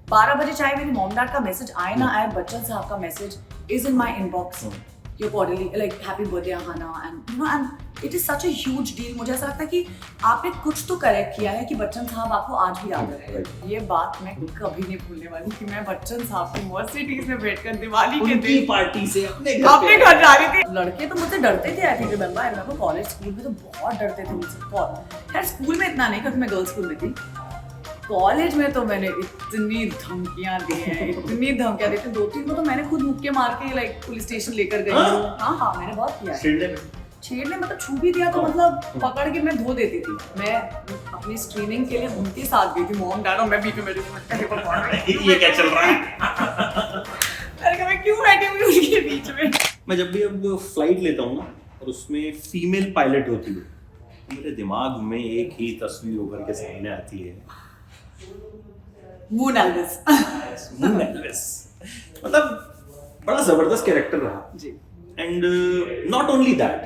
12 बजे चाहे मेरी मॉम डैड का मैसेज आए ना आए, बच्चन साहब का message is in my inbox, your quarterly like happy birthday Ahana, and you know and it is such a huge deal. मुझे ऐसा लगता है कि आपने कुछ तो करेक्ट किया है कि बच्चन साहब आपको आज भी याद रहे। ये बात मैं कभी नहीं भूलने वाली कि मैं बच्चन साहब की मर्सिडीज में बैठकर दिवाली के दिन पार्टी से अपने घर जा रही थी। लड़के तो मुझसे डरते थे, I think remember college school में तो बहुत डरते थे मुझसे। खैर स्कूल में इतना नहीं क्योंकि मैं गर्ल्स स्कूल में थी, कॉलेज में तो मैंने इतनी धमकियां दी हैं, इतनी धमकियां दी थी, 2-3 को तो मैंने खुद मुक्के मार के लाइक पुलिस स्टेशन लेकर गई हूँ। हाँ मैंने बहुत किया है। छेड़ने मतलब छू भी दिया तो मतलब पकड़ के मैं धो देती थी। मैं अपनी स्क्रीनिंग के लिए उनके साथ गई थी, मॉम डैड और मैं बीच में बैठी थी। ये क्या चल रहा है? मैं क्यों बैठी हुई उनके बीच में? मैं जब भी अब फ्लाइट लेता हूँ ना और उसमें फीमेल पायलट होती है, मेरे दिमाग में एक ही तस्वीर उभर के सामने आती है, मून एल्विस। Moon Elvis. मतलब बड़ा जबरदस्त कैरेक्टर रहा जी। And not only that,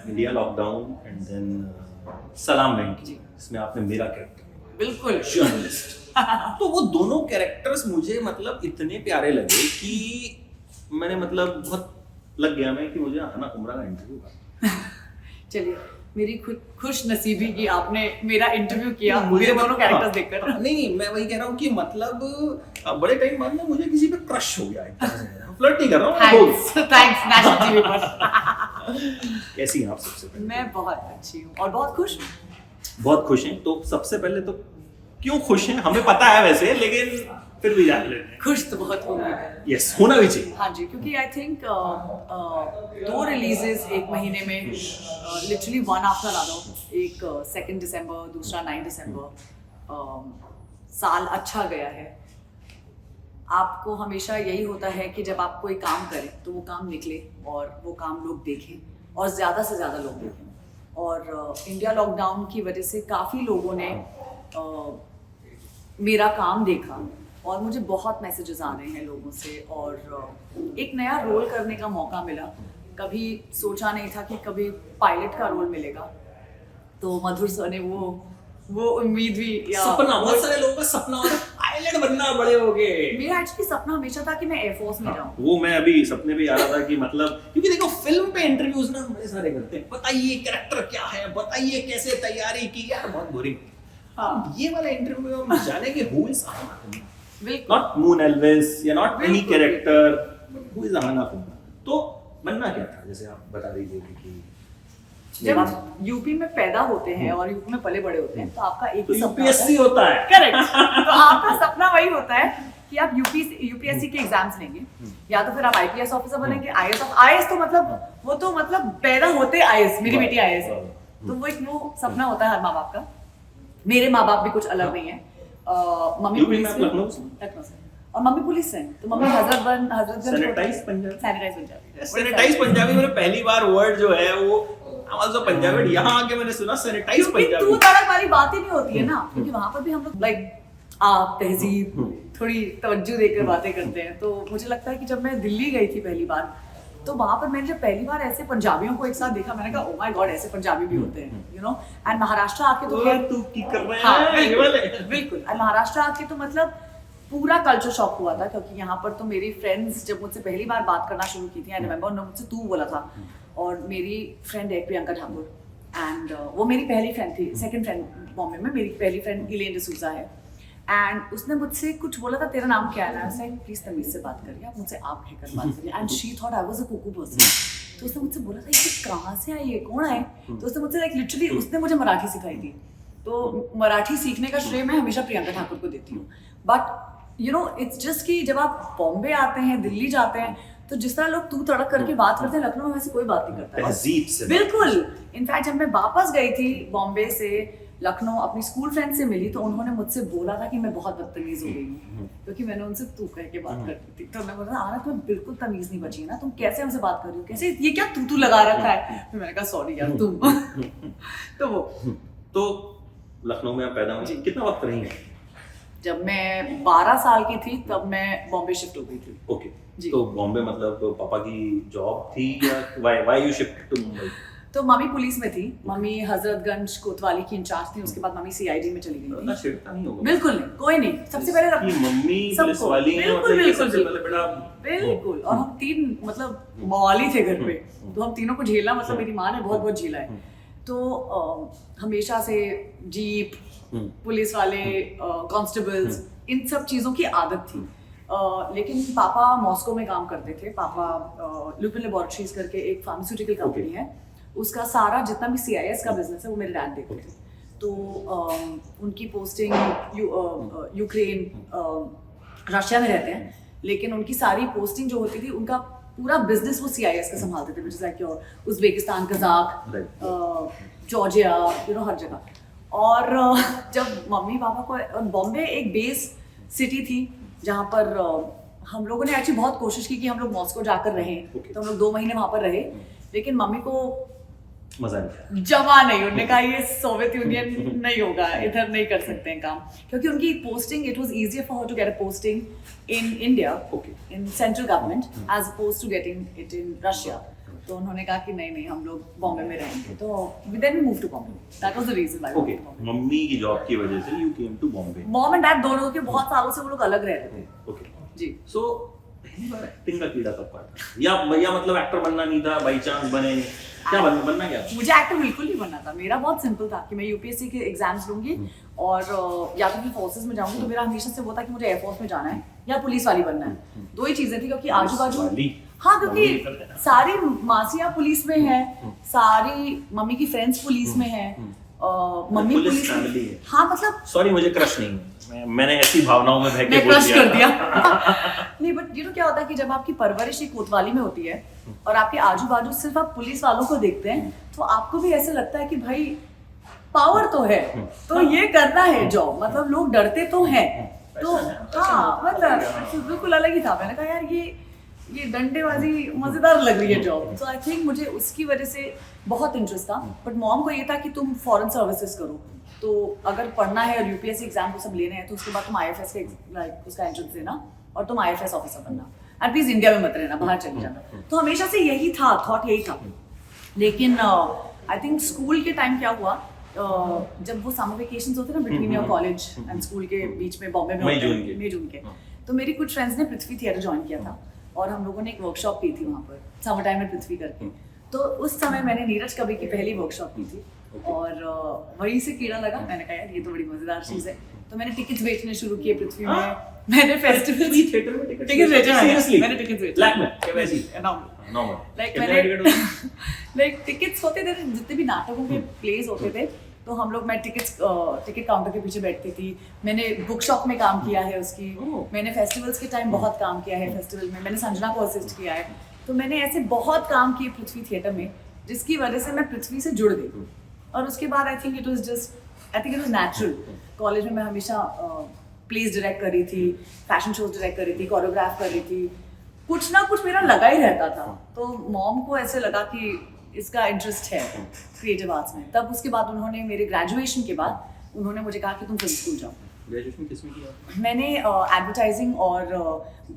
India lockdown and then Salaam Venky, इसमें आपने मेरा कैरेक्टर बिल्कुल जर्नलिस्ट। तो वो दोनों कैरेक्टर्स मुझे मतलब इतने प्यारे लगे कि मैंने मतलब बहुत लग गया मैं कि मुझे आना उमरा का इंटरव्यू। चलिए, मेरी खुश नसीबी कि आपने मेरा इंटरव्यू किया मेरे दोनों कैरेक्टर्स देखकर। नहीं मैं वही कह रहा हूँ कि मतलब बड़े टाइम बाद में मुझे किसी पे क्रश हो गया है। फ्लर्ट नहीं कर रहा हूँ। थैंक्स नेशनल टीवी पर। कैसी हैं आप? सबसे पहले मैं बहुत अच्छी हूँ और बहुत खुश हूँ। बहुत खुश हैं। तो सबसे पहले तो क्यों खुश हैं हमें पता है वैसे, लेकिन फिर भी जान लेते हैं। खुश तो बहुत होंगी। यस, होना भी चाहिए। हाँ जी, क्योंकि आई थिंक 2 रिलीजेस एक महीने में, लिटरली वन आफ्टर अनदर, एक 2 दिसंबर, दूसरा 9 दिसंबर। साल अच्छा गया है। आपको हमेशा यही होता है कि जब आप कोई काम करें तो वो काम निकले और वो काम लोग देखें और ज़्यादा से ज़्यादा लोग देखें। और इंडिया लॉकडाउन की वजह से काफ़ी लोगों ने मेरा काम देखा और मुझे बहुत मैसेजेस आ रहे हैं लोगों से और एक नया रोल करने का मौका मिला। कभी सोचा नहीं था कि कभी पायलट का रोल मिलेगा, तो मधुर सर ने वो उम्मीद भी सपना, बहुत सारे लोगों का सपना होता है पायलट बनना बड़े हो गए। मेरा एक्चुअली सपना हमेशा था कि मैं एयरफोर्स में जाऊं। वो मैं अभी सपने पे आ रहा था कि मतलब, क्योंकि देखो फिल्म पे इंटरव्यूज ना बड़े सारे करते हैं, बताइए कैरेक्टर क्या है, बताइए कैसे तैयारी की, यार बहुत बोरिंग। हाँ, ये वाला इंटरव्यू हम जानेंगे who is Ahana, not Moon Elvis या not any character, but who is Ahana. तो बनना क्या था, जैसे आप बता रही थी कि जब आप यूपी में पैदा होते हैं और यूपी में पले बड़े होते हैं तो आपका एक तो ही सपना यूपीएससी होता है। करेक्ट। तो आपका सपना वही होता है कि आप यूपीएससी के एग्जाम्स लेंगे, या तो फिर आप आईपीएस ऑफिसर बनेंगे, आईएएस तो मतलब वो तो मतलब पैदा होते आईएएस, मेरी बेटी आईएएस है, तो वो सपना होता है हर माँ बाप का। मेरे माँ बाप भी कुछ अलग नहीं है। मम्मी पुलिस से, लखनऊ से, और मम्मी पुलिस से, तो मम्मी हजरतगंज सैनिटाइज पंजाबी। मैंने पहली बार वर्ड जो है वो आवाज पंजाबी यहाँ आके मैंने सुना, सैनिटाइज पंजाबी। तू तड़क वाली बात ही नहीं होती है ना, क्योंकि वहां पर भी हम लोग लाइक आप तहजीब थोड़ी तवज्जो देकर बातें करते हैं। तो मुझे लगता है कि जब मैं दिल्ली गई थी पहली बार, तो वहां पर मैंने जब पहली बार ऐसे पंजाबियों को एक साथ देखा, मैंने कहा ओ माय गॉड, ऐसे पंजाबी भी होते हैं, यू नो। एंड महाराष्ट्र आके तो तू की कर रहे हैं, बिल्कुल। एंड महाराष्ट्र आके तो मतलब पूरा कल्चर शॉक हुआ था, क्योंकि यहाँ पर तो मेरी फ्रेंड्स जब मुझसे पहली बार बात करना शुरू की थी, आई रिमेंबर उन्होंने मुझसे तू बोला था। और मेरी फ्रेंड है प्रियंका ठाकुर, एंड वो मेरी पहली फ्रेंड थी, सेकंड फ्रेंड बॉम्बे में। मेरी पहली फ्रेंड इलेन डिसूजा है, एंड उसने मुझसे कुछ बोला था, तेरा नाम क्या है? ना प्लीज तमीज से बात करिए, आप मुझसे आप कहकर बात करिए। And she thought I was a cuckoo person. तो उसने मुझसे बोला था ये कहाँ से आई है, कौन है? तो उसने मुझसे लाइक लिटरली उसने मुझे मराठी सिखाई थी। तो मराठी सीखने का श्रेय मैं हमेशा प्रियंका ठाकुर को देती हूँ। But you know it's just कि जब आप बॉम्बे आते हैं, दिल्ली जाते हैं, तो जिस तरह लोग तू तड़क करके बात करते हैं, लखनऊ में वैसे कोई बात नहीं करता है, तहजीब से। बिल्कुल। इनफैक्ट जब मैं वापस गई थी बॉम्बे से लखनऊ, अपनी स्कूल फ्रेंड से मिली, तो उन्होंने मुझसे बोला था कि मैं बहुत बदतमीज हो गई हूँ, क्योंकि मैंने उनसे तू कह के बात करती थी। तो मैं बोला आना, तुम्हें बिल्कुल तमीज नहीं बची ना, तुम कैसे हमसे बात कर रही हो, कैसे ये क्या तू लगा रखा है? फिर मैंने कहा सॉरी यार तुम। तो वो तो लखनऊ में आप पैदा हुए, कितना वक्त रही हैं? जब मैं 12 साल की थी तब मैं बॉम्बे शिफ्ट हो गई थी। ओके। तो बॉम्बे मतलब पापा की जॉब थी या why you shifted to Mumbai? तो मम्मी पुलिस में थी, मम्मी हजरतगंज कोतवाली की इंचार्ज थी, उसके बाद मम्मी सीआईडी में चली गई इतना थी। छिड़ता नहीं होगा बिल्कुल नहीं, कोई नहीं, सबसे पहले कि मम्मी पुलिस सबको, वाली है, बिल्कुल, मतलब बिल्कुल, सबसे पहले बेटा बिल्कुल। और हम 3 मतलब मवाली थे घर पे, तो हम तीनों को झेलना, मतलब मेरी माँ ने बहुत बहुत झेला है। तो हमेशा से जीप, पुलिस वाले, कांस्टेबल्स, इन सब चीज़ों की आदत थी। लेकिन पापा मॉस्को में काम करते थे। पापा लुपिन लेबोरेटरीज करके एक फार्मास्यूटिकल कंपनी है, उसका सारा जितना भी CIS का बिजनेस है वो मेरे डैड देखते थे। तो उनकी पोस्टिंग यूक्रेन, रशिया में रहते हैं, लेकिन उनकी सारी पोस्टिंग जो होती थी, उनका पूरा बिजनेस वो CIS का संभालते थे, जैसे लाइक उज़्बेकिस्तान, कज़ाक, जॉर्जिया, हर जगह। और जब मम्मी पापा को, बॉम्बे एक बेस सिटी थी जहाँ पर हम लोगों ने एक्चुअली बहुत कोशिश की कि हम लोग मॉस्को जाकर रहें, तो हम लोग 2 महीने वहाँ पर रहे, लेकिन मम्मी को मजा नहीं जमा नहीं, उन्होंने कहा ये सोवियत यूनियन नहीं होगा, इधर नहीं कर सकते हैं काम, क्योंकि उनकी posting, it was easier for her to get a posting in India, in central government, as opposed to getting it in Russia. तो उन्होंने कहा कि नहीं हम लोग बॉम्बे में रहेंगे, तो then we move to Bombay, that was the reason why. Okay, mummy की जॉब की वजह से you came to Bombay. Mom and dad दोनों के बहुत सालों से वो लोग अलग रह रहे थे। ओके जी। सो पहली बार एक्टिंग का कीड़ा कब काटा, या मतलब एक्टर बनना नहीं था, बाई चांस बने, क्या बनना क्या था? मुझे एक्टर बिल्कुल नहीं बनना था, मेरा बहुत सिंपल था कि मैं यूपीएससी के एग्जाम्स लूंगी और या तो मैं फोर्सेस में जाऊंगी, तो मेरा हमेशा से वो था कि मुझे एयरफोर्स में जाना है या पुलिस वाली बनना है। 2 ही चीजें थी, क्योंकि आजू बाजू, हाँ, क्योंकि सारी मासियाँ पुलिस में है, सारी मम्मी की फ्रेंड्स पुलिस में है, मम्मी पुलिस फैमिली है। हाँ, मतलब सॉरी, मुझे क्रश नहीं है, मैंने ऐसी भावनाओं में बह के बोल क्रश कर दिया। दिया। नहीं, बट क्या होता है कि जब आपकी परवरिश एक कोतवाली में होती है और आपके आजू बाजू सिर्फ आप पुलिस वालों को देखते हैं, तो आपको भी ऐसे लगता है कि भाई पावर तो है, तो ये करना है जॉब, मतलब लोग डरते तो हैं, तो हाँ, मतलब बिल्कुल अलग ही था। मैंने कहा यार ये डंडेबाजी मजेदार लग रही है जॉब, तो आई थिंक मुझे उसकी वजह से बहुत इंटरेस्ट था। बट मॉम को ये था कि तुम फॉरेन सर्विसेज करो, तो अगर पढ़ना है और यूपीएससी एग्जाम को सब लेने हैं, तो उसके बाद तुम IFS का उसका एंट्रेंस देना और तुम IFS ऑफिसर बनना, एंड प्लीज इंडिया में मत रहना, बाहर चले जाना। तो हमेशा से यही था, थॉट यही था। लेकिन आई थिंक स्कूल के टाइम क्या हुआ, जब वो समर वेकेशंस होते ना between your college and school के बीच में, बॉम्बे में मई जून के, तो मेरी कुछ फ्रेंड्स ने पृथ्वी थिएटर ज्वाइन किया था और हम लोगों ने एक वर्कशॉप की थी वहाँ पर, समर टाइम में पृथ्वी करके। तो उस समय मैंने नीरज कवि की पहली वर्कशॉप की थी और वहीं से कीड़ा लगा। मैंने कहा यार ये तो बड़ी मजेदार चीज़ है, तो मैंने टिकट्स बेचने शुरू किए पृथ्वी में। मैंने फेस्टिवल थिएटर में टिकट्स बेचे, मैंने टिकट्स बेचे ब्लैक में, क्या वैसी नॉर्मल, लाइक मैंने लाइक टिकट्स होते थे जितने भी नाटकों के प्लेस होते थे, तो हम लोग, मैं टिकट काउंटर के पीछे बैठती थी। मैंने बुक शॉप में काम किया है उसकी, मैंने फेस्टिवल्स के टाइम बहुत काम किया है, फेस्टिवल में मैंने संजना को असिस्ट किया है, तो मैंने ऐसे बहुत काम किए पृथ्वी थिएटर में, जिसकी वजह से मैं पृथ्वी से जुड़ गई। और उसके बाद आई think it was natural. College में मैं हमेशा प्लेस डायरेक्ट कर रही थी, फैशन शोज डायरेक्ट कर रही थी, कोरियोग्राफ कर रही थी, कुछ ना कुछ मेरा लगा ही रहता था। तो मॉम को ऐसे लगा कि इसका इंटरेस्ट है क्रिएटिव आर्ट्स में। तब उसके बाद उन्होंने मेरे ग्रेजुएशन के बाद उन्होंने मुझे कहा कि तुम फिल्म स्कूल जाओ। ग्रेजुएशन किस में किया? मैंने एडवर्टाइजिंग और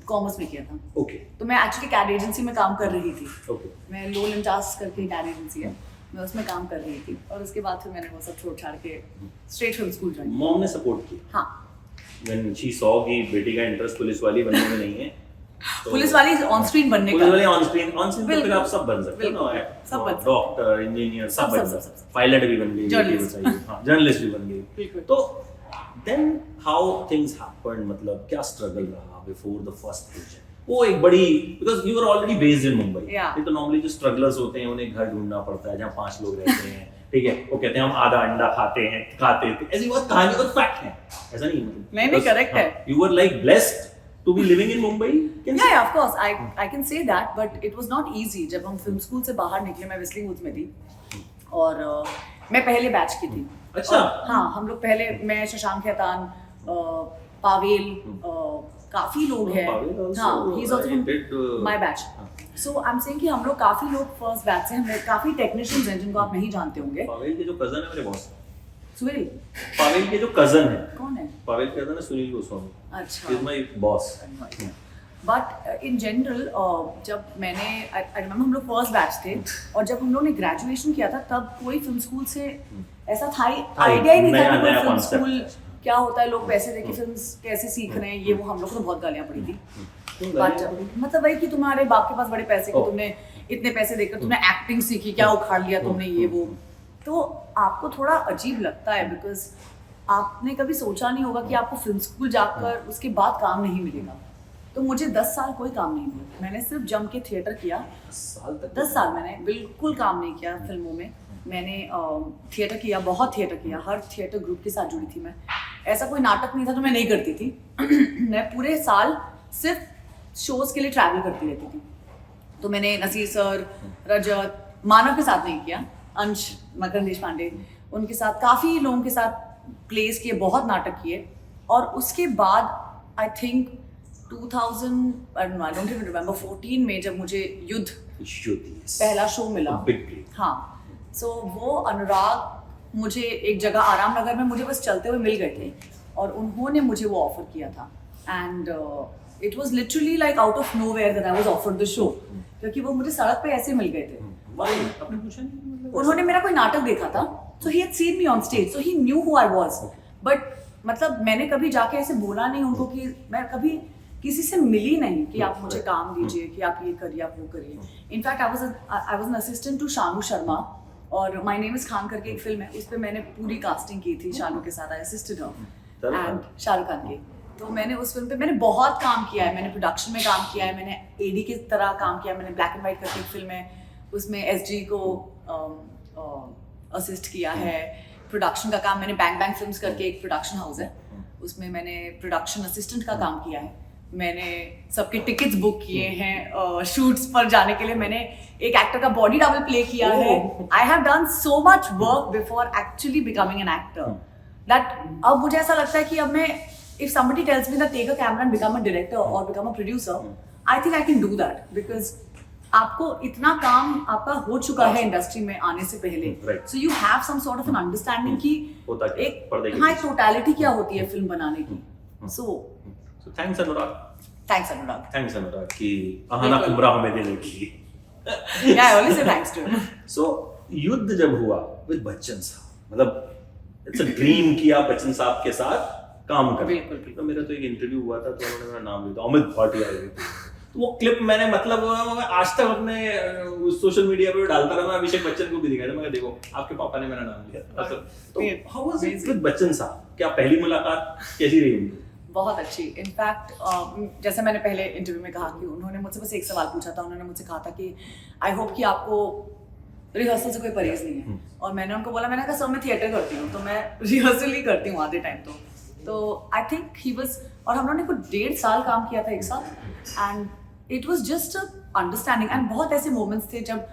कॉमर्स में किया था। ओके। तो मैं एक्चुअली कैड एजेंसी में काम कर रही थी। ओके। मैं लो लिंटास करके कैड एजेंसी है, मैं उसमें काम कर रही थी, और उसके बाद फिर मैंने वो सब छोड़ छाड़ के straight film school join. Mom ने सपोर्ट किया? हाँ। When she saw कि बेटी का इंटरेस्ट पुलिस वाली बनने में नहीं है, तो पुलिस वाली ऑन स्क्रीन बनने का, पुलिस वाली ऑन स्क्रीन तो फिर आप सब बन सकते हो ना, सब बन सकते, डॉक्टर, इंजीनियर, सब बन सकते, पायलट भी बन गई, जर्नलिस्ट भी बन गई। तो देन हाउ थिंग्स हैपेंड, मतलब क्या स्ट्रगल रहा बिफोर द फर्स्ट प्रोजेक्ट? वो एक बड़ी, because you are already based in Mumbai, ये तो नॉर्मली जो स्ट्रगलर्स होते हैं उन्हें घर ढूंढना पड़ता है जहाँ 5 लोग रहते हैं, ठीक है, वो कहते हैं हम आधा अंडा खाते थे, ऐसी बहुत कहानी और फैक्ट है, ऐसा नहीं मतलब नहीं करेक्ट है। You were like blessed to be living in Mumbai? Yeah, of course, I can say that, but it was not easy. जब हम फिल्म स्कूल से बाहर निकले, मैं विस्लिंग वुड्स में थी और मैं पहले बैच की थी। अच्छा। हाँ, हम लोग पहले, मैं, शशांक खेतान, पावेल, काफी लोग हैं। हाँ, he is also from my batch. So I'm saying कि हम लोग काफी लोग फर्स्ट बैच से, हम काफी टेक्नीशियंस हैं जिनको आप नहीं जानते होंगे। पावेल के जो कजन है मेरे बॉस, सुनील, पावेल के जो कजन है, कौन है? पावेल के कजन है सुनील गोस्वामी। अच्छा, He is my boss. But in general जब मैंने आई रिमेम्बर हम लोग फर्स्ट बैच थे और जब हम लोग ने ग्रेजुएशन किया था तब कोई फिल्म स्कूल से ऐसा था आइडिया ही नहीं था कि कोई फिल्म स्कूल क्या होता है, लोग पैसे देके फिल्म कैसे सीख रहे हैं, ये वो हम लोग को तो बहुत गालियाँ पड़ी थी। बट मतलब वही कि तुम्हारे बाप के पास बड़े पैसे कि तुमने इतने पैसे देकर तुमने एक्टिंग सीखी, क्या उखाड़ लिया तुमने ये वो, तो आपको थोड़ा अजीब लगता है बिकॉज आपने कभी सोचा नहीं होगा कि आपको फिल्म स्कूल जाकर उसके बाद काम नहीं मिलेगा। तो मुझे 10 साल कोई काम नहीं मिला, मैंने सिर्फ जम के थिएटर किया। 10 साल मैंने बिल्कुल काम नहीं किया फिल्मों में। मैंने थिएटर किया, बहुत थिएटर किया, हर थिएटर ग्रुप के साथ जुड़ी थी मैं। ऐसा कोई नाटक नहीं था जो मैं नहीं करती थी। मैं पूरे साल सिर्फ शोज के लिए ट्रैवल करती रहती थी। तो मैंने नसीर सर, रजत, मानव के साथ नहीं किया, अंश, मकरंद देशपांडे, उनके साथ काफ़ी लोगों के साथ प्लेस किए, बहुत नाटक किए। और उसके बाद आई थिंक 2014 में जब मुझे युद्ध पहला शो मिला, हाँ, सो वो अनुराग मुझे एक जगह आराम नगर में मुझे बस चलते हुए मिल गए थे और उन्होंने मुझे वो ऑफर किया था। And it was literally like out of nowhere that I was offered the show, क्योंकि वो मुझे सड़क पे ऐसे मिल गए थे। आपने पूछा नहीं? उन्होंने मेरा कोई नाटक देखा था, so he had seen me on stage, so he knew who I was. But मतलब मैंने कभी जाके ऐसे बोला नहीं उनको कि मैं कभी किसी से मिली नहीं कि आप मुझे काम दीजिए, कि आप ये करिए, आप वो करिए। In fact I was an assistant to Shanu Sharma और माय नेम इज खान करके एक फिल्म है, उस पर मैंने पूरी कास्टिंग की थी शानू के साथ, आई assisted her and Shahrukh Khan की। तो मैंने उस फिल्म पे मैंने बहुत काम किया है, मैंने प्रोडक्शन में काम किया है, मैंने एडी की तरह काम किया है, मैंने ब्लैक एंड व्हाइट करके एक फिल्म है उसमें एसजी को असिस्ट किया है। प्रोडक्शन का काम मैंने बैंग बैंग फिल्म्स करके एक प्रोडक्शन हाउस है, उसमें मैंने प्रोडक्शन असिस्टेंट का काम किया है। मैंने सबके टिकट्स बुक किए हैं शूट्स पर जाने के लिए। मैंने एक एक्टर का बॉडी डबल प्ले किया है। आई have done so much work before actually becoming an actor that अब मुझे ऐसा लगता है कि अब मैं if somebody tells me that take a camera and become a director or become a producer, I think I can do that because आपको इतना काम आपका हो चुका है इंडस्ट्री में आने से पहले, so you have some sort of an understanding कि एक टोटलिटी क्या होती है फिल्म बनाने की। So thanks अनुराग कि आहाना कुमरा हमें देने के लिए। Yeah, I always say thanks to him. So युद्ध जब हुआ with बच्चन साहब, मतलब it's a dream कि आप बच्चन साहब के साथ काम कर। बिल्कुल। तो मेरा तो एक इंटरव्यू हुआ था तो उन्होंने मेरा नाम लिया था, अमित भाटिया। तो वो क्लिप मैंने मतलब आज तक अपने सोशल मीडिया पे डालता रहा, मैं अभिषेक बच्चन को भी दिखाया था, मैं देखो आपके पापा ने मेरा नाम लिया था। तो how was it with Bachchan साहब? क्या पहली मुलाकात कैसी रही उनकी? बहुत अच्छी। इनफैक्ट जैसे मैंने पहले इंटरव्यू में कहा कि उन्होंने मुझसे बस एक सवाल पूछा था। उन्होंने मुझसे कहा था कि आई होप कि आपको रिहर्सल से कोई परहेज नहीं है। और मैंने उनको बोला, मैंने कहा सर मैं थिएटर करती हूँ तो मैं रिहर्सल ही करती हूँ आधे टाइम। तो आई थिंक ही वाज, और हम लोगों ने कुछ 1.5 साल काम किया था एक साथ and it was just understanding. And बहुत ऐसे मोमेंट्स थे जब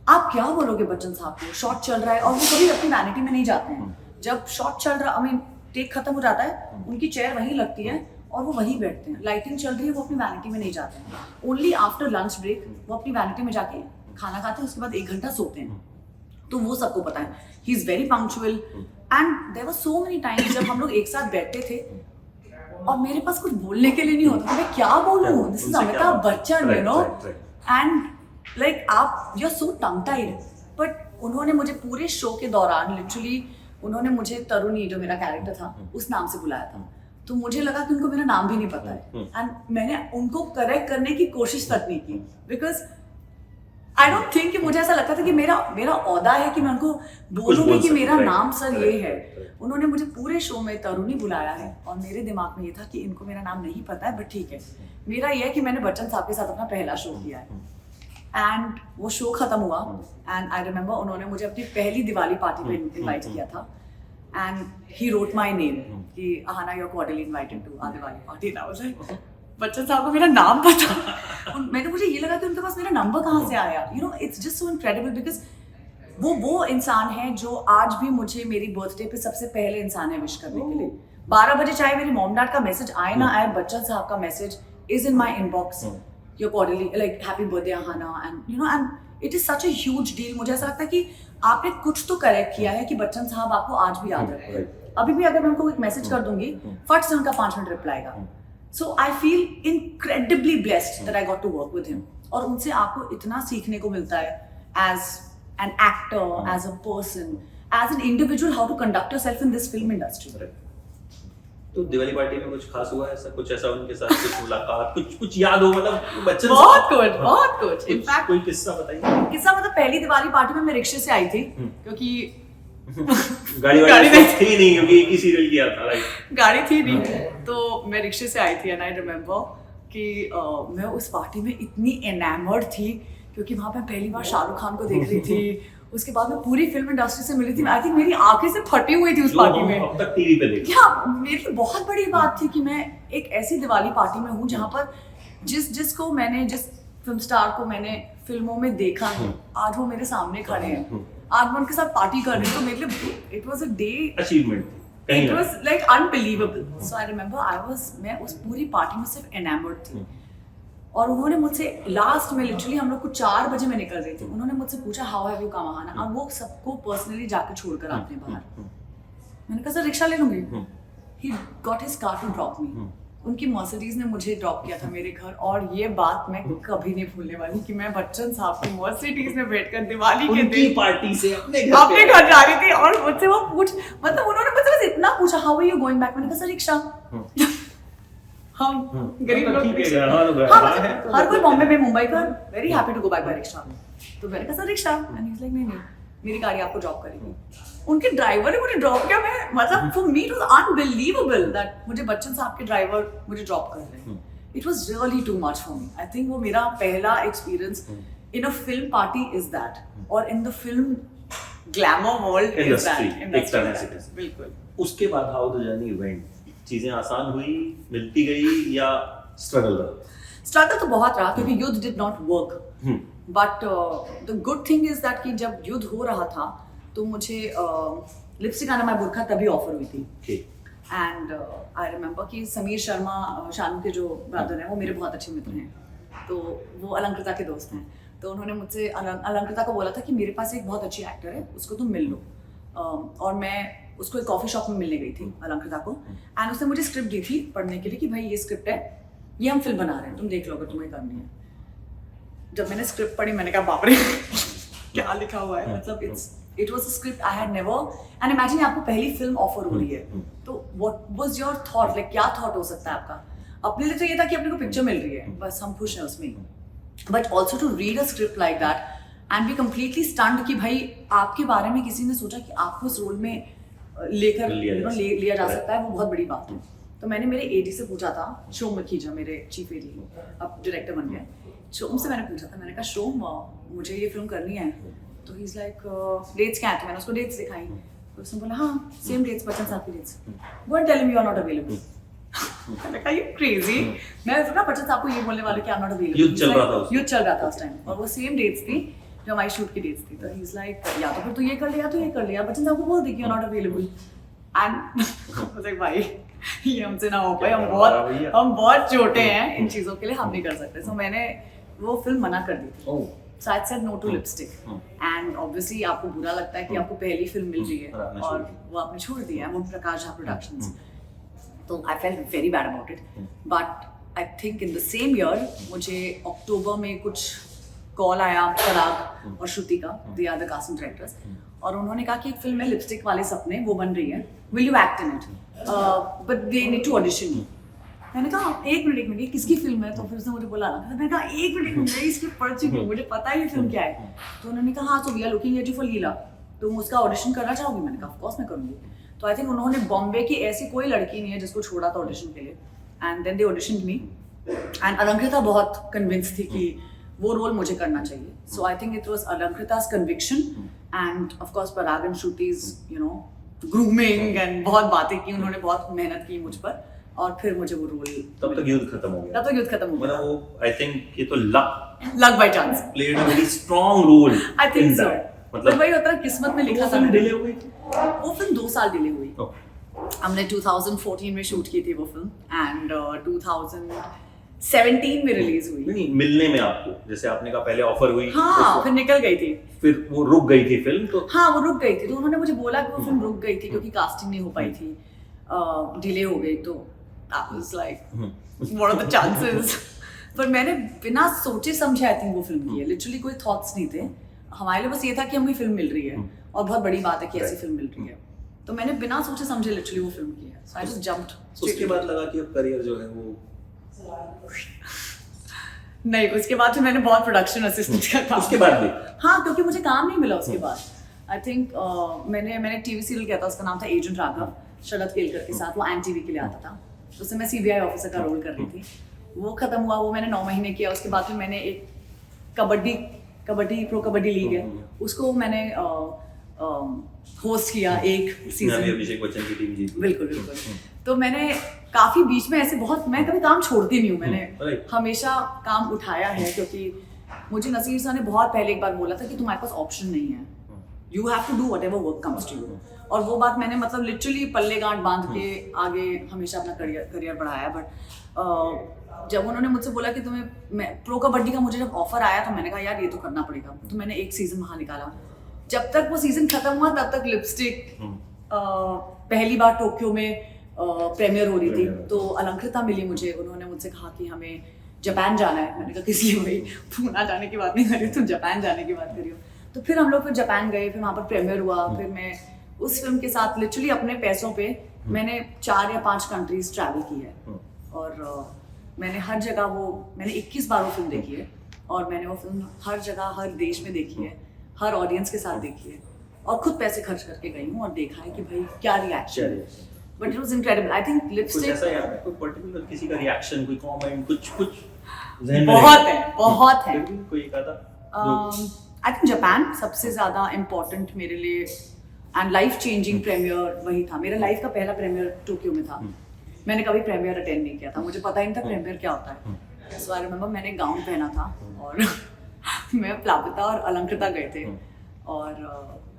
आप क्या बोलोगे बच्चन साहब को, शॉट चल रहा है और वो कभी अपनी वैनिटी में नहीं जाते हैं। जब शॉट चल रहा, आई मीन टेक खत्म हो जाता है, उनकी चेयर वहीं लगती है और वो वहीं बैठते हैं। लाइटिंग चल रही है, वो अपनी वैनिटी में नहीं जाते हैं। ओनली आफ्टर लंच ब्रेक वो अपनी वैनिटी में जाके खाना खाते हैं, उसके बाद 1 घंटा सोते हैं। तो वो सबको पता है। He is very punctual and there were so many times जब हम लोग एक साथ बैठते थे और मेरे पास कुछ बोलने के लिए नहीं होता था। मैं क्या बोलूं, this is Amitabh Bachchan, you know, and like आप you are so tongue tied. But उन्होंने मुझे पूरे शो के दौरान लिटरली उन्होंने मुझे तरुणी, जो मेरा कैरेक्टर था, उस नाम से बुलाया था। तो मुझे लगा कि उनको मेरा नाम भी नहीं पता है एंड मैंने उनको करेक्ट करने की कोशिश तक नहीं की बिकॉज आई डोंट थिंक कि मुझे ऐसा लगता था कि मेरा औदा है कि मैं उनको बोलूँगी कि मेरा नाम सर ये है। उन्होंने मुझे पूरे शो में तरुणी बुलाया है और मेरे दिमाग में ये था कि इनको मेरा नाम नहीं पता है, बट ठीक है। मेरा ये है कि मैंने बच्चन साहब के साथ अपना पहला शो किया है एंड वो शो खत्म हुआ एंड आई रिमेम्बर उन्होंने मुझे अपनी पहली दिवाली पार्टी पे इनवाइट किया था and he wrote my name कि Aahana you are cordially invited to our Diwali party. I was like Bachchan साहब को मेरा नाम पता। मैंने मुझे ये लगा कि उनके पास मेरा नंबर कहाँ से आया। You know, it's just so incredible because वो इंसान है जो आज भी मुझे मेरी बर्थडे पे सबसे पहले इंसान है विश करने के लिए। 12 बजे चाहे मेरी मॉम डैड का मैसेज आए ना आए, बच्चन साहब का message is in my inbox, your cordially like happy birthday Aahana, and you know, and it is such a huge deal. मुझे ऐसा लगता है कि आपने कुछ तो करेक्ट किया है कि बच्चन साहब आपको आज भी याद रखते हैं। अभी भी अगर मैं उनको एक मैसेज कर दूंगी, फट से उनका 5 मिनट रिप्लाई आएगा। So I feel incredibly blessed that I got to work with him. और उनसे आपको इतना सीखने को मिलता है as an actor, as a person, as an individual, how to conduct yourself in this film industry. तो दिवाली पार्टी में कुछ खास हुआ ऐसा, कुछ ऐसा उनके साथ कुछ मुलाकात, कुछ याद हो, मतलब बच्चन बहुत कुछ. इनफैक्ट कोई किस्सा बताइए. किस्सा मतलब पहली दिवाली पार्टी में मैं रिक्शे से आई थी, क्योंकि गाड़ी थी नहीं, क्योंकि एक ही सीरियल किया था, राइट. गाड़ी थी नहीं, तो मैं रिक्शे से आई थी. एंड आई रिमेम्बर कि मैं उस पार्टी में इतनी एनामर्ड थी, क्योंकि वहाँ पे पहली बार शाहरुख खान को देख रही थी. उसके बाद मैं पूरी फिल्म इंडस्ट्री से मिली थी. आई थिंक मेरी आंखें से फटी हुई थी उस पार्टी में. अब तक टीवी पे देखी. हाँ, मेरे लिए बहुत बड़ी बात थी कि मैं एक ऐसी दिवाली पार्टी में हूँ जहाँ पर जिसको मैंने, जिस फिल्म स्टार को मैंने फिल्मों में देखा है, आज वो मेरे सामने खड़े हैं, आज मैं उनके साथ पार्टी कर रही हूँ. तो मेरे लिए it was a day, achievement. It was like unbelievable. So I remember मैं उस पूरी पार्टी में सिर्फ एनामर्ड थी. और उन्होंने मुझसे लास्ट में लिटरली हम लोग को 4 बजे में निकल रहे थे, उन्होंने मुझसे पूछा how have you come Aahana. और वो सबको पर्सनली जाकर छोड़कर आते हैं बाहर. मैंने कहा सर रिक्शा ले लूंगी. He got his car to drop me. उनकी मर्सिडीज ने मुझे ड्रॉप किया था मेरे घर. और ये बात मैं कभी नहीं भूलने वाली कि मैं बच्चन साहब की मर्सिडीज में बैठकर दिवाली के दिन पार्टी से अपने घर जा रही थी. और मुझसे वो मतलब उन्होंने मुझसे बस इतना पूछा how are you going back. मैंने कहा सर रिक्शा. हम गरीब लोग, हर कोई बॉम्बे में, मुंबई का very happy to go back by rickshaw. तो मैंने कहा sir rickshaw. And he is like नहीं मेरी गाड़ी आपको ड्रॉप करेगी. उनके ड्राइवर ने मुझे ड्रॉप किया. मैं मतलब for me it was unbelievable that मुझे बच्चन साहब के ड्राइवर मुझे ड्रॉप कर रहे हैं. It was really too much for me. I think वो मेरा पहला experience in a film party is that, और in the film glamour world is that. बिल्कुल. उसके बाद हाउ द जर्नी वेंट. चीजें आसान हुई, मिलती गई, या स्ट्रगल रहा? स्ट्रगल तो बहुत रहा, क्योंकि युद्ध did not work. But the good thing is that कि जब युद्ध हो रहा था तो मुझे लिपस्टिक आना माय बुरखा तभी ऑफर हुई थी. एंड आई रिमेम्बर कि समीर शर्मा, शानू के जो ब्रदर हैं, वो मेरे बहुत अच्छे मित्र हैं. तो वो अलंकृता के दोस्त हैं. तो उन्होंने मुझसे अलंकृता को बोला था कि मेरे पास एक बहुत अच्छी एक्टर है, उसको तुम मिल लो. और मैं उसको एक कॉफी शॉप में मिलने गई थी, अलंकृता को. एंड उसने मुझे स्क्रिप्ट दी थी पढ़ने के लिए कि भाई ये स्क्रिप्ट है, ये हम फिल्म बना रहे हैं, तुम देख लो अगर तुम्हें करनी है. जब मैंने स्क्रिप्ट पढ़ी मैंने कहा बाप रे क्या लिखा हुआ है. मतलब it was a script I had never. And imagine आपको पहली फिल्म ऑफर हो रही है, तो what was your thought, like क्या थॉट हो सकता है आपका? अपने लिए तो ये था कि अपने को पिक्चर मिल रही है, बस हम खुश हैं उसमें. But also to read a script like that and be completely stunned कि भाई आपके बारे में किसी ने सोचा कि आपको इस रोल में लेकर लिया जा सकता है, वो बहुत बड़ी बात है. तो मैंने मेरे एडी से पूछा था, शोम मखीजा मेरे चीफ एडी, अब डायरेक्टर बन गए. शोम से मैंने पूछा था, मैंने कहा शोम मुझे ये फिल्म करनी है. तो ही इज लाइक डेट्स क्या है. तो मैंने उसको डेट्स दिखाई. तो उसने बोला हाँ सेम डेट्स, बच्चन साहब की dates. Go and tell him you are not available. मैंने कहा यू क्रेजी. मैं सोचा बच्चन साहब को ये बोलने वाले कि आई एम नॉट अवेलेबल. युद्ध चल रहा था उस टाइम, और वो सेम डेट्स थी जो हमारी शूट की डेट्स थी. तो ही इज लाइक या तो फिर तू ये कर ले या तो ये कर ले, या बच्चन साहब को बोल दे कि you are not available. And भाई ये हमसे ना हो पाए, हम बहुत छोटे हैं इन चीजों के लिए, हम नहीं कर सकते. सो मैंने वो फिल्म मना कर दी थी. So I said no to lipstick. And obviously आपको बुरा लगता है कि आपको पहली फिल्म मिल रही है और वो आपने छोड़ दिया है, वो प्रकाश झा प्रोडक्शंस. तो I felt very bad about it. But I think in the same year मुझे अक्टूबर में कुछ कॉल आया पराग और श्रुति का, they are the casting directors, और उन्होंने कहा कि एक फिल्म है लिपस्टिक वाले सपने, वो बन रही है, will you act in it? But they need to audition you. मैंने कहा एक मिनट ये किसकी फिल्म है? तो फिर उसने मुझे बोला, मैंने कहा एक मिनट मैं इसकी पढ़ चुकी हूँ, मुझे पता है ये फिल्म क्या है. तो उन्होंने कहा हाँ, तो we are looking at you for Leela, तुम उसका ऑडिशन करना चाहोगी? मैंने कहा ऑफ कोर्स मैं करूँगी. तो आई थिंक उन्होंने बॉम्बे की ऐसी कोई लड़की नहीं है जिसको छोड़ा था ऑडिशन के लिए. And then they auditioned me. And Alankrita बहुत कन्विंस थी कि वो रोल मुझे करना चाहिए. So I think it was अलंकृता's conviction and of course Parag and श्रुति's ग्रूमिंग एंड बहुत बातें की उन्होंने, बहुत मेहनत की मुझ पर, और फिर मुझे वो रोल. तब तक युद्ध खत्म हो गया. मतलब वो आई थिंक ये तो luck by chance played a very strong role. I think so. मतलब वही होता है, किस्मत में लिखा था. डिले हो गई वो फिल्म 2 साल डिले हुई. हमने 2014 में शूट की थी वो फिल्म एंड 2017 में रिलीज हुई. नहीं मिलने में आपको, जैसे आपने कहा पहले ऑफर हुई, हाँ फिर निकल गई थी, फिर वो रुक गई थी फिल्म. तो हाँ वो रुक गई थी. तो उन्होंने मुझे बोला कि वो फिल्म रुक गई थी क्योंकि कास्टिंग नहीं हो पाई थी, डिले हो गई. तो that was like what are the chances. पर मैंने बिना सोचे समझे आई थिंक वो फिल्म की है, लिटरली कोई थॉट्स नहीं थे हमारे लिए, बस ये था कि हमें फिल्म मिल रही है और बहुत बड़ी बात है कि ऐसी फिल्म मिल रही है, तो मैंने बिना सोचे समझे लिटरली वो फिल्म की है, so I just jumped. उसके बाद लगा कि अब करियर जो है वो नहीं, उसके बाद फिर मैंने बहुत प्रोडक्शन असिस्टेंट का काम, उसके बाद भी हाँ, क्योंकि मुझे काम नहीं मिला उसके बाद. आई थिंक मैंने टीवी सीरियल किया था, उसका नाम था एजेंट राघव, शरद केलकर के साथ, वो एन टीवी के लिए आता था, उसमें मैं सीबीआई ऑफिसर का रोल कर रही थी. वो खत्म हुआ, वो मैंने 9 महीने किया. उसके बाद फिर मैंने एक कबड्डी प्रो कबड्डी लीग है, उसको मैंने होस्ट किया एक सीजन. अभिषेक बच्चन की टीम जीती. बिल्कुल. तो मैंने काफी बीच में ऐसे बहुत, मैं कभी काम छोड़ती नहीं हूँ, मैंने हमेशा काम उठाया है, क्योंकि मुझे नसीर सर ने बहुत पहले एक बार बोला था कि तुम्हारे पास ऑप्शन नहीं है, you have to do whatever work comes to you. और वो बात मैंने मतलब लिटरली पल्ले गांठ बांध के आगे हमेशा अपना करियर बढ़ाया. बट जब उन्होंने मुझसे बोला कि तुम्हें प्रो कबड्डी का, मुझे जब ऑफर आया तो मैंने कहा यार ये तो करना पड़ेगा. तो मैंने एक सीजन वहाँ निकाला. जब तक वो सीजन खत्म हुआ तब तक लिपस्टिक पहली बार टोक्यो में प्रीमियर हो रही थी, तो अलंकृता मिली मुझे. उन्होंने मुझसे कहा कि हमें जापान जाना है. मैंने कहा किस लिए भाई, पूना जाने की बात नहीं कर रही हो, तुम जापान जाने की बात कर रही हो. तो फिर हम लोग फिर जापान गए, फिर वहाँ पर प्रीमियर हुआ. फिर मैं उस फिल्म के साथ लिटरली अपने पैसों पे मैंने 4 या 5 कंट्रीज ट्रैवल की है. और मैंने हर जगह मैंने 21 बार वो फिल्म देखी है, और मैंने वो फिल्म हर जगह हर देश में देखी है, हर ऑडियंस के साथ देखी है, और खुद पैसे खर्च करके गई हूँ और देखा है कि भाई क्या रिएक्शन है. But it was incredible. I think lipstick ऐसा याद है कोई पर्टिकुलर किसी का रिएक्शन, कोई कमेंट, कुछ बहुत है. कोई एक आधा. आई थिंक जापान सबसे ज्यादा इम्पोर्टेंट मेरे लिए एंड लाइफ चेंजिंग प्रीमियर वही था. मेरा लाइफ का पहला प्रीमियर टोक्यो में था. मैंने कभी प्रीमियर अटेंड नहीं किया था, मुझे पता ही नहीं था प्रीमियर क्या होता है. सो आई रिमेंबर मैंने गाउन पहना था और मैं प्लापिता और अलंकृता गए थे. और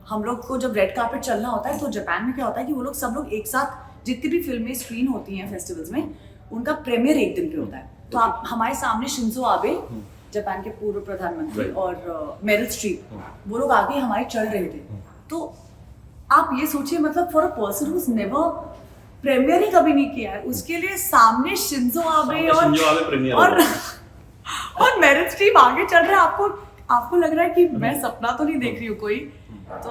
हम लोग को जब रेड कार्पेट चलना होता है, तो जापान में क्या होता है कि वो लोग सब लोग एक साथ, जितनी भी फिल्में स्क्रीन होती हैं फेस्टिवल्स में, उनका प्रीमियर एक दिन पे होता है. तो आप हमारे सामने शिंजो आबे, जापान के पूर्व प्रधानमंत्री, और मेरिल स्ट्रीप, वो लोग आगे हमारे चल रहे थे. तो आप ये सोचिए, मतलब for a person who never premiere ही कभी नहीं किया है, उसके लिए सामने शिंजो आबे और मेरिल स्ट्रीप आगे चल रहा है, आपको लग रहा है कि मैं सपना तो नहीं देख रही हूँ कोई. तो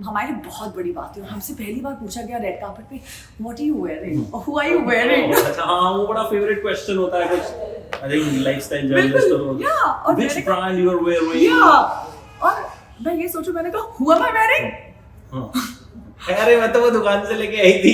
हमारे लिए बहुत बड़ी बात है. और हमसे पहली बार पूछा गया रेड कार्पेट पे, what are you wearing, who are you wearing. अच्छा, हाँ, वो बड़ा फेवरेट क्वेश्चन होता है कुछ, आई थिंक लाइफस्टाइल जर्नलिस्ट और which brand you are wearing. और मैं ये सोचूं, मैंने कहा हु एम आई वेयरिंग. अरे मैं तो वो दुकान से लेके आई थी.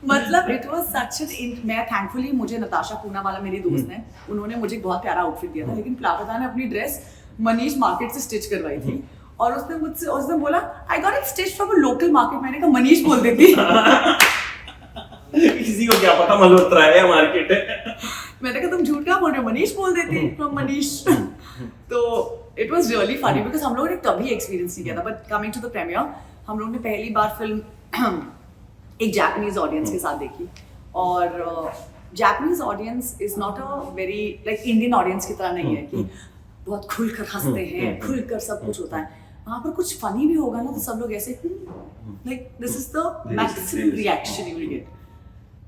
मतलब इट वाज सच एन, मैं थैंकफुली, मुझे नताशा पूना वाला मेरी दोस्त है, उन्होंने मुझे बहुत प्यारा आउटफिट दिया था. लेकिन प्लापिता ने अपनी ड्रेस मनीष मार्केट से स्टिच करवाई थी, और उसने बोला I got it stitch from a local market. मैंने कहा मनीष बोल देती. किसी को क्या पता मल्होत्रा है या मार्केट है. मैंने कहा तुम झूठ क्या बोल रहे हो, मनीष बोल देती फ्रॉम मनीष. तो it was really funny because हम लोगों ने कभी एक्सपीरियंस नहीं किया था. But coming to the premiere, हम लोग ने पहली बार फिल्म एक जापानीज ऑडियंस के साथ देखी. और Japanese audience is not a very like Indian audience की तरह नहीं है कि बहुत खुलकर हंसते हैं, खुलकर सब कुछ होता है. वहाँ पर कुछ फनी भी होगा ना, तो सब लोग ऐसे like this is the maximum reaction you will get.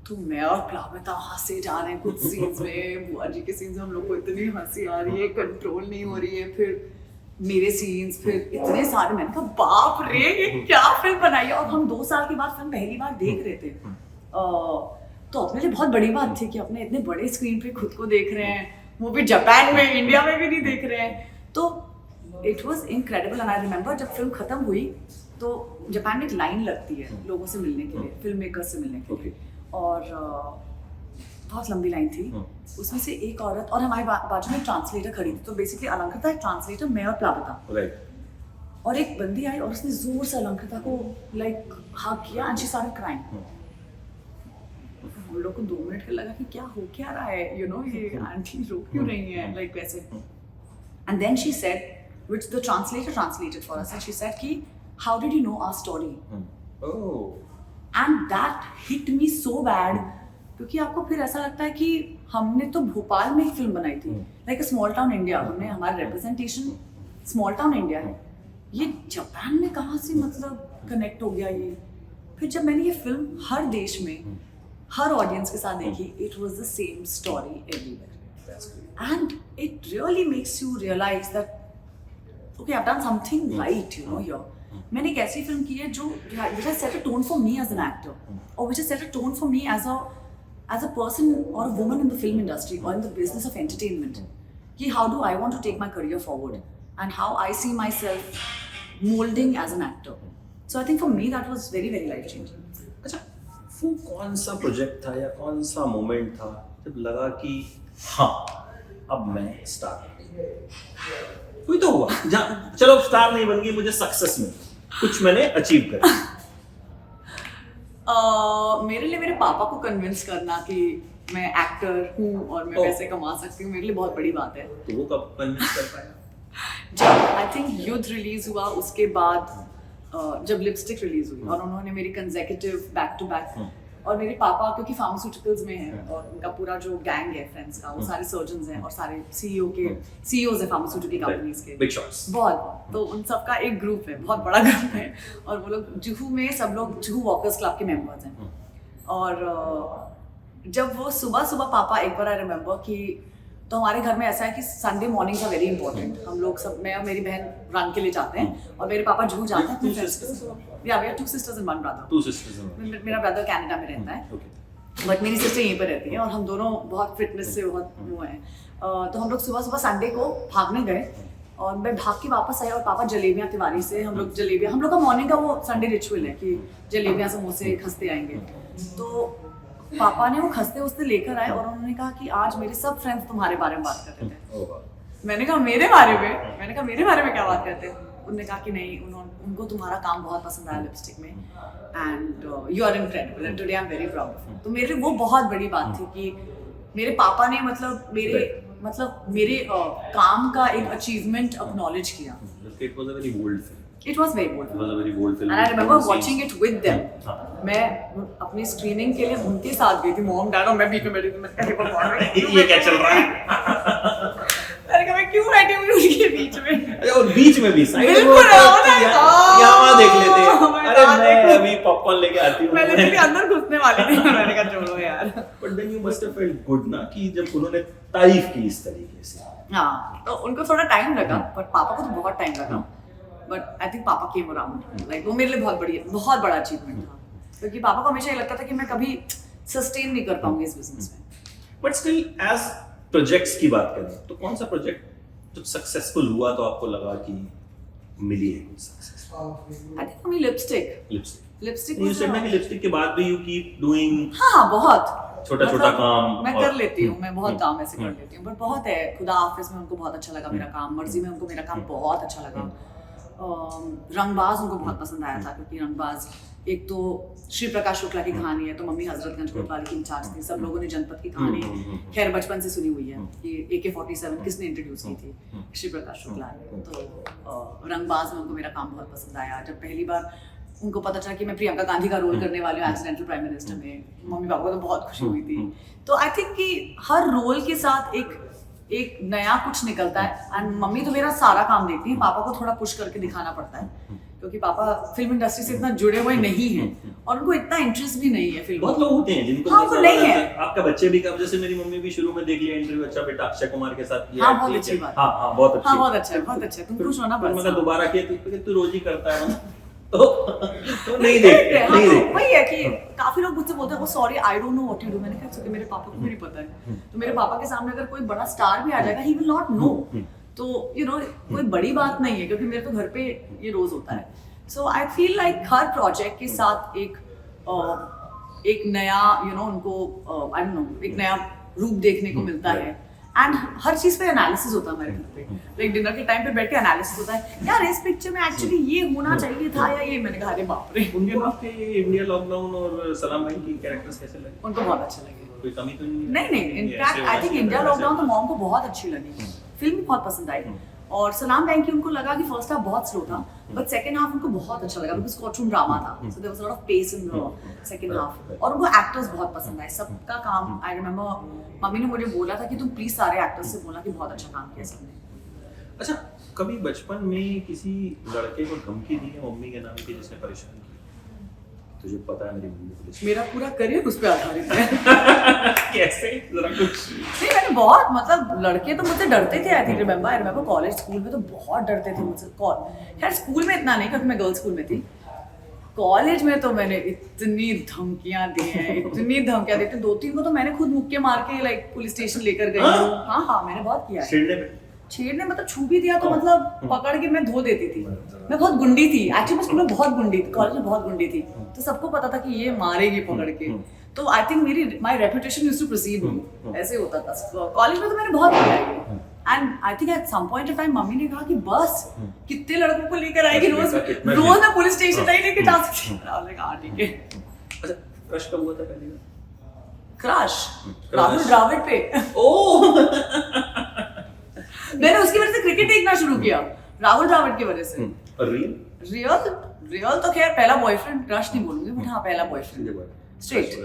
तो मैं और प्लापिता हंसे जा रहे हैं कुछ सीन्स में, बुआ जी के सीन्स में हम लोग को इतनी हंसी आ रही है, कंट्रोल नहीं हो रही है. फिर मेरे सीन्स, फिर इतने सारे, मैंने कहा बाप रे ये क्या फिल्म बनाई है. और हम 2 साल के बाद फिल्म पहली बार देख रहे थे, तो अपने लिए बहुत बड़ी बात थी कि अपने इतने बड़े स्क्रीन पे खुद को देख रहे हैं, वो भी जापान में, इंडिया में भी नहीं देख रहे हैं. तो it was incredible. And I remember जब फिल्म खत्म हुई तो जापान में एक लाइन लगती है लोगों से मिलने के लिए, फिल्म मेकर्स से मिलने के लिए. और बहुत लंबी लाइन थी. उसमें से एक औरत, और हमारे बाजू में ट्रांसलेटर खड़ी थी. तो बेसिकली अलंकृता एक ट्रांसलेटर, मैं और प्लापिता. और एक बंदी आई और उसने जोर से अलंकृता को लाइक हग किया एंड शी स्टार्टेड क्राइंग. हम लोग को 2 मिनट का लगा कि क्या हो क्या रहा है, यू नो, ये आंटी रो क्यों रही है, लाइक वैसे. And then she said, which the translator translated for us, and she said कि how did you know our story. And that hit me so bad, क्योंकि आपको फिर ऐसा लगता है कि हमने तो भोपाल में एक फिल्म बनाई थी, like a small town India. हमने, हमारा रिप्रेजेंटेशन स्मॉल टाउन इंडिया है. ये जापान में कहाँ से मतलब कनेक्ट हो गया ये. फिर जब मैंने ये फिल्म हर देश में हर ऑडियंस के साथ देखी, it was the same story everywhere and it really makes you realise that okay I have done something right, you know here. मैंने एक ऐसी फिल्म की है जो which has set a tone for me as an actor or which has set a tone for me as a person or a woman in the film industry or in the business of entertainment, कि how do I want to take my career forward and how I see myself molding as an actor. So I think for me that was very very life changing. अच्छा, वो कौन सा project था या कौन सा moment था जब लगा कि हाँ अब मैं स्टार कोई तो हुआ चलो स्टार नहीं बन गई, मुझे सक्सेस मिली, कुछ मैंने अचीव कर मेरे लिए मेरे पापा को कन्विंस करना कि मैं एक्टर हूँ और मैं पैसे कमा सकती हूँ, मेरे लिए बहुत बड़ी बात है। तो वो कब कन्विंस कर पाया? जब आई थिंक युद्ध रिलीज हुआ उसके बाद जब लिपस्टिक रिलीज हुई और उन्होंने मेरी कंसेक्यूटिव बैक टू बैक, और मेरे पापा क्योंकि फार्मास्यूटिकल्स में हैं और उनका पूरा जो गैंग है फ्रेंड्स का, वो सारे सर्जन्स हैं और सारे सीईओज हैं फार्मास्यूटिकल कंपनीज के, बिग शॉट्स, बहुत। तो उन सबका एक ग्रुप है, बहुत बड़ा ग्रुप है, और वो लोग जुहू में सब लोग जुहू वॉकर्स क्लब के मेंबर्स हैं। और जब वो सुबह सुबह पापा, एक बार आई रिमेम्बर कि तो हमारे घर में ऐसा है कि Sunday mornings are very important, हम लोग सब, मैं और मेरी बहन रन के लिए जाते हैं और मेरे पापा जुहू जाते हैं अपने फ्रेंड्स के साथ। या we are 2 sisters and 1 brother। 2 sisters। मेरा ब्रदर कनाडा में रहता है, बट मेरी सिस्टर यहीं पर रहती है और हम दोनों बहुत फिटनेस से बहुत वो हैं। तो हम लोग सुबह सुबह संडे को भागने गए और मैं भाग के वापस आई और पापा जलेबियाँ तिवारी से, हम लोग जलेबियाँ, हम लोग का मॉर्निंग का वो संडे रिचुअल है कि जलेबियाँ समोसे खस्ते आएंगे। तो पापा ने वो खस्ते उससे लेकर आए और उन्होंने कहा कि आज मेरे सब फ्रेंड्स तुम्हारे बारे में बात कर रहे थे। मैंने कहा मेरे बारे में क्या बात करते हैं? उन्होंने कहा कि नहीं, उनको तुम्हारा काम बहुत पसंद आया लिपस्टिक में and you are incredible and today I am very proud. तो मेरे लिए वो बहुत बड़ी बात थी कि मेरे पापा ने मेरे काम का एक अचीवमेंट एक्नॉलेज किया। It was a very bold film. It was very bold. It was a very bold film. And I remember watching it with them. मैं अपनी स्क्रीनिंग के लिए उनके साथ गई थी, मॉम डैड और मैं बीच में बैठी थी। मैं ये क्या चल रहा है? मैंने कहा मैं क्यों बैठी हुई उनके बीच में? अरे और बीच में भी साइड में बिल्कुल यहाँ देख लेते हैं। अरे मैं अभी पॉपकॉर्न लेके आती हूँ। मैं लिटरली अंदर घुसने वाली थी, मैंने कहा छोड़ो यार। But then you must have felt good ना कि जब उन्होंने तारीफ की इस तरीके से। हाँ, तो उनको थोड़ा टाइम लगा, बट पापा को तो बहुत टाइम लगा। बट आई थिंक पापा केम अराउंड, लाइक वो मेरे लिए बहुत बड़ा अचीवमेंट था, क्योंकि पापा को हमेशा ये लगता था कि मैं कभी सस्टेन नहीं कर पाऊंगी इस बिजनेस में। बट स्टिल एज प्रोजेक्ट्स की बात करें तो कौन सा प्रोजेक्ट जब सक्सेसफुल हुआ तो आपको लगा कि मिली है कुछ success? I think for me lipstick you said ना कि लिपस्टिक के बाद भी यू कीप डूइंग। हाँ, बहुत छोटा काम मैं कर लेती हूँ, मैं बहुत काम ऐसे कर लेती हूँ, बट बहुत है। खुदा हाफिज में उनको बहुत अच्छा लगा मेरा काम, मर्जी में उनको मेरा काम बहुत अच्छा लगा। रंगबाज उनको बहुत पसंद आया था, क्योंकि रंगबाज एक तो श्री प्रकाश शुक्ला की कहानी है, तो मम्मी हजरतगंज कोतवाली की इंचार्ज थी, सब लोगों ने जनपद की कहानी खैर बचपन से सुनी हुई है कि AK-47 किसने इंट्रोड्यूस की थी, श्री प्रकाश शुक्ला ने। तो रंगबाज में उनको मेरा काम बहुत पसंद आया। जब पहली बार उनको पता चला कि मैं प्रियंका गांधी का रोल करने वाली हूँ एक्सीडेंटल प्राइम मिनिस्टर में, मम्मी पापा को तो बहुत खुशी हुई थी। तो आई थिंक कि हर रोल के साथ एक नया कुछ निकलता है, एंड मम्मी तो मेरा सारा काम देखती है, पापा को थोड़ा पुश करके दिखाना पड़ता है, क्योंकि पापा फिल्म इंडस्ट्री से इतना जुड़े हुए नहीं हैं और उनको इतना इंटरेस्ट भी नहीं है फिल्म। बहुत लोग होते हैं जिनको हाँ, वो नहीं है। आपका बच्चे भी कब, जैसे मेरी मम्मी भी शुरू में देख लिया इंटरव्यू, अच्छा बेटा अक्षय कुमार के साथ किया। हाँ, बहुत अच्छी बात। हाँ, बहुत अच्छा है। तुम खुश होना बस। मतलब दोबारा किया तू रोज ही करता है ना, तो नहीं देखते। वही है कि काफी लोग मुझसे बोलते हैं वो sorry I don't know what you do. मैंने कहा कि मेरे पापा को भी नहीं पता है। तो मेरे पापा के सामने अगर कोई बड़ा स्टार भी आ जाएगा ही विल नॉट नो। तो यू नो कोई बड़ी बात नहीं है, क्योंकि मेरे तो घर पे ये रोज होता है। सो आई फील लाइक हर प्रोजेक्ट के साथ एक नया उनको आई डोंट नो एक नया रूप देखने को मिलता है, एंड हर चीज पे एनालिसिस होता है हमारे घर पे। लाइक डिनर के टाइम पे बैठ के एनालिसिस होता है, यार इस पिक्चर में एक्चुअली ये होना चाहिए था या ये। मैंने कहा अरे बाप रे। उनको आपके इंडिया लॉकडाउन और सलाम भाई की कैरेक्टर्स कैसे लगे? उनको बहुत अच्छे लगे। कोई कमी तो नहीं, in fact I think India lockdown तो मॉम को बहुत अच्छी लगी, फिल्म भी बहुत पसंद आई। और सलाम बैंक की उनको लगा कि फर्स्ट हाफ बहुत स्लो था, बट सेकंड हाफ उनको बहुत अच्छा लगा, बिकॉज़ कोर्टरूम ड्रामा था, so there was a lot of pace in the second half. और उनको एक्टर्स बहुत पसंद आए, सबका काम। आई रिमेंबर मम्मी ने मुझे बोला था कि तुम प्लीज सारे एक्टर्स से बोलना कि बहुत अच्छा काम किया सबने। अच्छा, कभी बचपन में किसी लड़के को धमकी दी है मम्मी के नाम की जिसने परेशान किया? तुझे पता है मेरी मम्मी पुलिस मेरा पूरा करियर उस पे आधारित है। कैसे जरा कुछ नहीं, मैंने बहुत मतलब लड़के तो मुझसे डरते थे। आई रिमेम्बर कॉलेज स्कूल में तो बहुत डरते थे मुझसे। खैर स्कूल में इतना नहीं क्योंकि मैं गर्ल्स स्कूल में थी। कॉलेज में तो मैंने इतनी धमकियां दी हैं, इतनी धमकियां दी थी। 2-3 को तो मैंने खुद मुक्के मार के लाइक पुलिस स्टेशन लेकर गई हूँ। हाँ मैंने बहुत किया है। छेड़ने मतलब छू भी दिया तो मतलब पकड़ के मैं धो देती थी। मैं बहुत गुंडी थी एक्चुअली। मैं स्कूल में बहुत गुंडी थी, कॉलेज में बहुत गुंडी थी, तो सबको पता था कि ये मारेगी पकड़ के। तो आई थिंक मेरी my reputation used to proceed ऐसे होता था। कॉलेज में तो मैंने बहुत किया है। And I think at some point of time mummy ने कहा कि बस कितने लड़कों को लेकर आएगी, रोज मैं पुलिस स्टेशन नहीं लेके जा सकती। हाँ ठीक है। अच्छा क्रश कब हुआ था पहली बार? क्रश राहुल द्रविड़ पे। ओह मैंने उसकी वजह से क्रिकेट देखना शुरू किया, राहुल द्रविड़ की वजह से। और रियल तो खैर पहला बॉयफ्रेंड, क्रश नहीं बोलूंगी बट हाँ पहला बॉयफ्रेंड स्ट्रेट।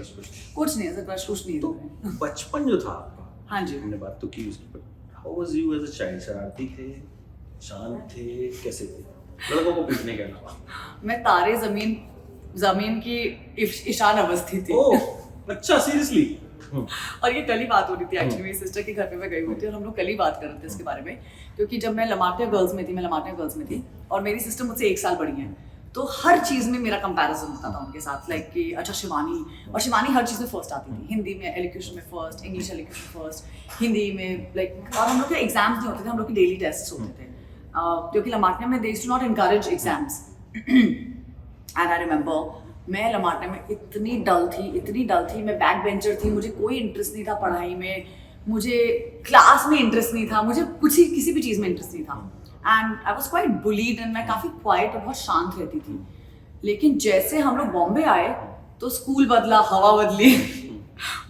कुछ नहीं ऐसा क्रश कुछ नहीं तो है। बचपन जो था आपका, हाँ जी, हमने बात तो की उसकी, but how was you as a child? शरारती थे, शांत थे, कैसे थे लड़कों को पीटने के अलावा? मैं तारे जमीन की ईशान अवस्थी थी। ओह अच्छा सीरियसली? और ये कल ही बात हो रही थी एक्चुअली। मेरी सिस्टर के घर पे मैं गई हुई थी और हम लोग कल ही बात कर रहे थे इसके बारे में, क्योंकि जब मैं लमाटिया गर्ल्स में थी और मेरी सिस्टर मुझसे 1 साल बड़ी है, तो हर चीज़ में मेरा कंपैरिजन होता था उनके साथ। लाइक कि अच्छा शिवानी हर चीज़ में फर्स्ट आती थी। हिंदी में एलोक्यूशन में first, English elocution first, Hindi में लाइक। और हम लोग के एग्जाम्स नहीं होते थे, हम लोग के डेली टेस्ट होते थे, क्योंकि लमाटिया में they do not encourage exams. And I remember मैं लमाटने में इतनी डल थी। मैं बैक बेंचर थी, मुझे कोई इंटरेस्ट नहीं था पढ़ाई में, मुझे क्लास में इंटरेस्ट नहीं था, मुझे किसी भी चीज़ में इंटरेस्ट नहीं था। And I was quite bullied and मैं काफ़ी क्वाइट और बहुत शांत रहती थी। लेकिन जैसे हम लोग बॉम्बे आए तो स्कूल बदला, हवा बदली,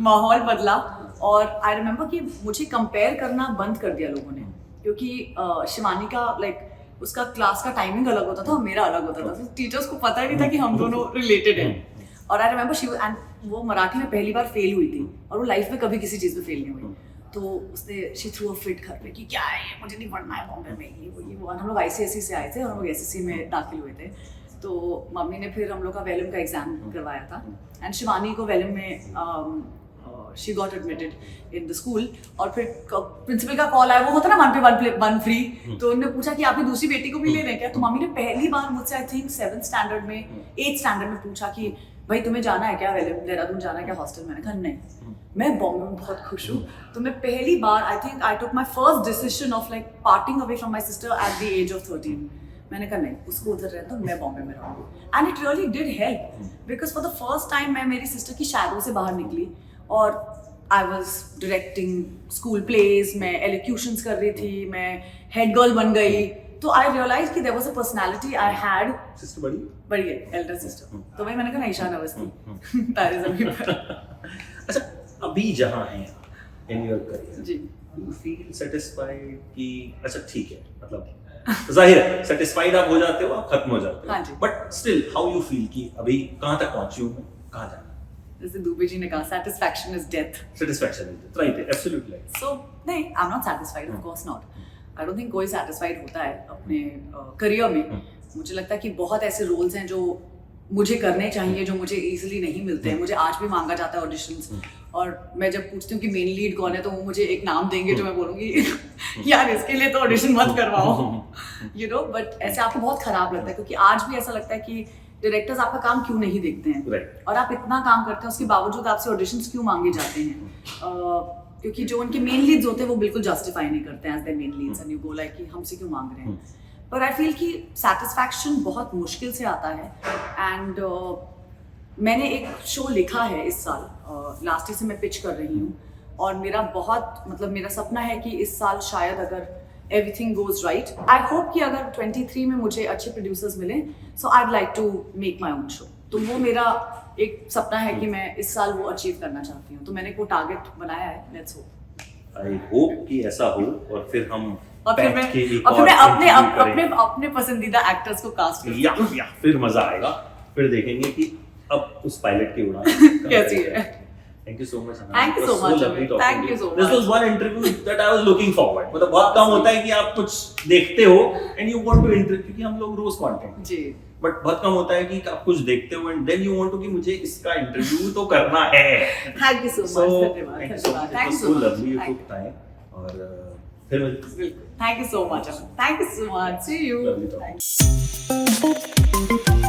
माहौल बदला। और आई रिमेम्बर कि मुझे कंपेयर करना बंद कर दिया लोगों ने, क्योंकि शिवानी का लाइक उसका क्लास का टाइमिंग अलग होता था और मेरा अलग होता था। तो टीचर्स को पता ही नहीं था कि हम दोनों रिलेटेड हैं। और आई रिमेम्बर वो मराठी में पहली बार फेल हुई थी और वो लाइफ में कभी किसी चीज़ में फेल नहीं हुई। तो उसने शी थ्रू अ फिट घर पे कि क्या है ये, मुझे नहीं पढ़ना है बॉम्बे में, ये वो। हम लोग ICSE से आए थे और हम लोग SSC में दाखिल हुए थे। तो मम्मी ने फिर हम लोग का वेलम का एग्जाम करवाया था एंड शिवानी को वेलम में she got admitted in the school. और फिर प्रिंसिपल का कॉल आया, वो होता ना 1 पे 1 फ्री। तो उन्होंने पूछा कि आपकी दूसरी बेटी को भी ले रहे हैं क्या? तो मम्मी ने पहली बार मुझसे आई थिंक 7th स्टैंडर्ड में 8th स्टैंडर्ड में पूछा कि भाई तुम्हें जाना है क्या वेलम, देहरादून जाना है क्या हॉस्टल? मैंने कहा नहीं, मैं बॉम्बे में बहुत खुश हूँ। तो मैं पहली बार I think I took my first decision of like parting away from my sister at the age of 13। मैंने कहा नहीं, उसको उधर रहता हूँ, मैं बॉम्बे में रहूँगी। And it really did help, because for the first time मैं मेरी सिस्टर की शैडो से बाहर निकली और I was directing school plays, मैं एलोक्यूशंस कर रही थी, मैं हेड गर्ल बन गई। तो आई रियलाइज कि there was a personality I had. Sister बड़ी है, एल्डर सिस्टर। तो वही मैंने कहा ईशान अवस्थी तारे जमीन पर। अच्छा अभी जहाँ हैं in your career ji, you feel satisfied कि अच्छा ठीक है, मतलब जाहिर है सेटिस्फाइड आप हो जाते हो, आप खत्म हो जाते हो। हाँ जी। But still how you feel कि अभी कहाँ तक पहुंची हूँ मैं, कहाँ जाना? जैसे दुबे जी ने कहा satisfaction is death. Satisfaction is death, right? Absolutely right. So नहीं, I'm not satisfied, of course not. I don't think कोई satisfied होता है अपने करियर में। मुझे लगता है कि बहुत ऐसे रोल्स हैं जो मुझे करने चाहिए, जो मुझे इजीली नहीं मिलते हैं। मुझे आज भी मांगा जाता है ऑडिशंस, और मैं जब पूछती हूँ कि मेन लीड कौन है तो वो मुझे एक नाम देंगे जो मैं बोलूँगी यार इसके लिए तो ऑडिशन मत करवाओ, यू नो। बट ऐसे आपको बहुत खराब लगता है, क्योंकि आज भी ऐसा लगता है कि डायरेक्टर्स आपका काम क्यों नहीं देखते हैं, Right. और आप इतना काम करते हैं उसके बावजूद आपसे ऑडिशंस क्यों मांगे जाते हैं? क्योंकि जो उनके मेन लीड्स होते हैं वो बिल्कुल जस्टिफाई नहीं करते हैं as their main leads, and you go like कि हमसे क्यों मांग रहे हैं। पर आई फील कि सेटिस्फैक्शन बहुत मुश्किल से आता है। एंड मैंने एक शो लिखा है इस साल, लास्ट ईयर से मैं पिच कर रही हूँ, और मेरा बहुत मतलब मेरा सपना है कि इस साल शायद अगर everything goes right, I hope कि अगर 23 में मुझे अच्छे प्रोड्यूसर्स मिले, so I would like to make my own show. तो वो मेरा एक सपना है कि मैं इस साल वो अचीव करना चाहती हूँ। तो मैंने वो टारगेट बनाया है, लेट्स होप। आई होप कि ऐसा हो, और फिर हम अपने पसंदीदा एक्टर्स को कास्ट करें, या फिर मजा आएगा, फिर देखेंगे कि अब उस पायलट की उड़ान कैसी है। Thank you so much. Thank you so much. Thank you so much. This was one interview that I was looking forward. मतलब बहुत कम होता है कि आप कुछ देखते हो and you want to interview, क्योंकि हम लोग रोज content जी, बट बहुत कम होता है कि आप कुछ देखते हो and then you want to कि मुझे इसका इंटरव्यू तो करना है। Thank you so So, much, धन्यवाद, धन्यवाद, thank you so much, lovely you took time और फिर thank you so much, thank you so much, see you. Lovely talking.